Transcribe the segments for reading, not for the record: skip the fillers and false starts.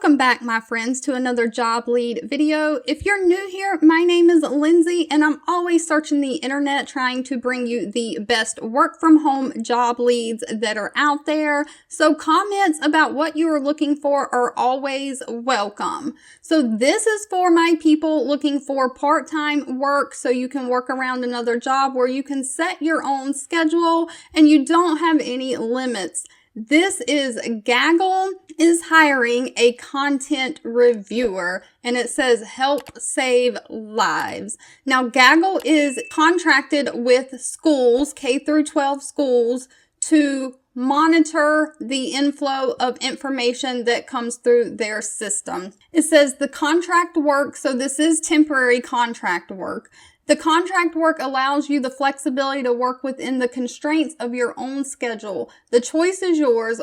Welcome back, my friends, to another job lead video. If you're new here, my name is Lindsay, and I'm always searching the internet trying to bring you the best work from home job leads that are out there. So comments about what you are looking for are always welcome. So this is for my people looking for part-time work so you can work around another job where you can set your own schedule and you don't have any limits. This is Gaggle is hiring a content reviewer, and it says help save lives. Now, Gaggle is contracted with schools, K through 12 schools, to monitor the inflow of information that comes through their system. It says the contract work, so this is temporary contract work. The contract work allows you the flexibility to work within the constraints of your own schedule. The choice is yours.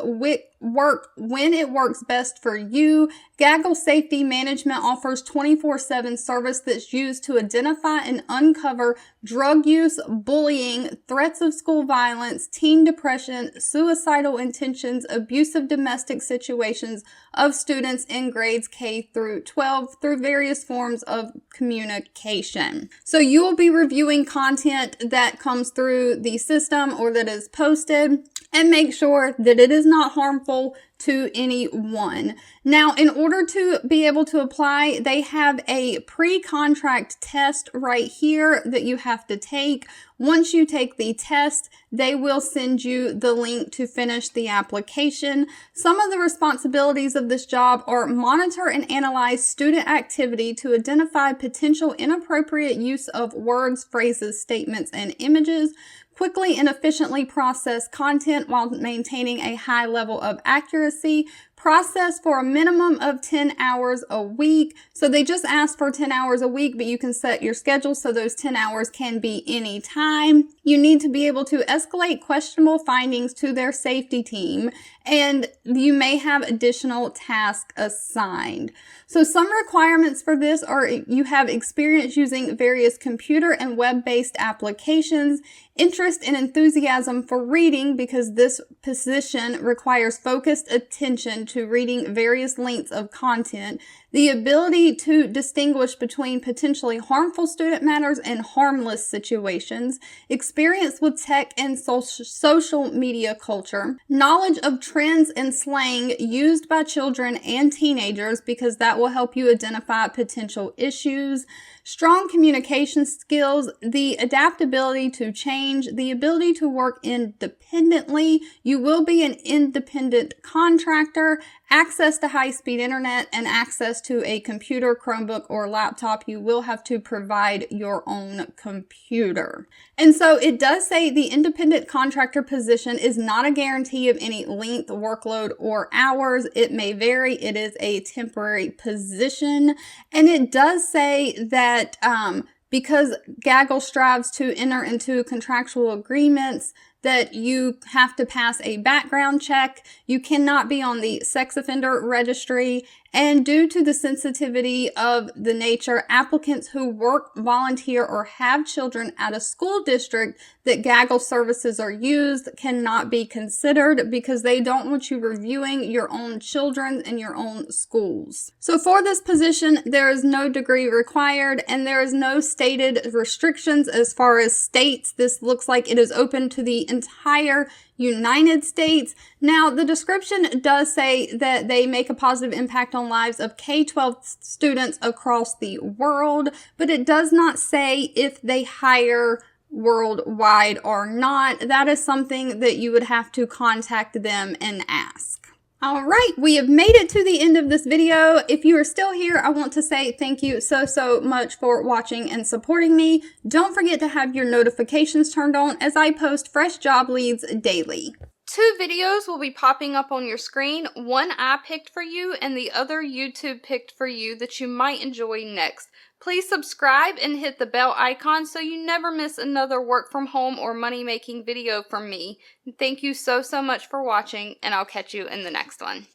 Work when it works best for you. Gaggle Safety Management offers 24/7 service that's used to identify and uncover drug use, bullying, threats of school violence, teen depression, suicidal intentions, abusive domestic situations of students in grades K through 12 through various forms of communication. So you will be reviewing content that comes through the system or that is posted, and make sure that it is not harmful to anyone. Now, in order to be able to apply, they have a pre-contract test right here that you have to take. Once you take the test, they will send you the link to finish the application. Some of the responsibilities of this job are monitor and analyze student activity to identify potential inappropriate use of words, phrases, statements, and images. Quickly and efficiently process content while maintaining a high level of accuracy. Process for a minimum of 10 hours a week. So they just ask for 10 hours a week, but you can set your schedule so those 10 hours can be any time. You need to be able to escalate questionable findings to their safety team, and you may have additional tasks assigned. So some requirements for this are you have experience using various computer and web-based applications, interest and enthusiasm for reading, because this position requires focused attention to reading various lengths of content, the ability to distinguish between potentially harmful student matters and harmless situations, experience with tech and social media culture, knowledge of trends and slang used by children and teenagers, because that will help you identify potential issues, strong communication skills, the adaptability to change, the ability to work independently. You will be an independent contractor, access to high-speed internet, and access to a computer, Chromebook, or laptop. You will have to provide your own computer. And so it does say the independent contractor position is not a guarantee of any length, workload, or hours. It may vary. It is a temporary position. And it does say that because Gaggle strives to enter into contractual agreements, that you have to pass a background check. You cannot be on the sex offender registry. And due to the sensitivity of the nature, applicants who work, volunteer, or have children at a school district that Gaggle services are used cannot be considered, because they don't want you reviewing your own children in your own schools. So for this position, there is no degree required, and there is no stated restrictions as far as states. This looks like it is open to the entire United States. Now, the description does say that they make a positive impact on lives of K-12 students across the world, but it does not say if they hire worldwide or not. That is something that you would have to contact them and ask. All right, we have made it to the end of this video. If you are still here, I want to say thank you so much for watching and supporting me. Don't forget to have your notifications turned on as I post fresh job leads daily. 2 videos will be popping up on your screen. One I picked for you and the other YouTube picked for you that you might enjoy next. Please subscribe and hit the bell icon so you never miss another work from home or money making video from me. Thank you so much for watching, and I'll catch you in the next one.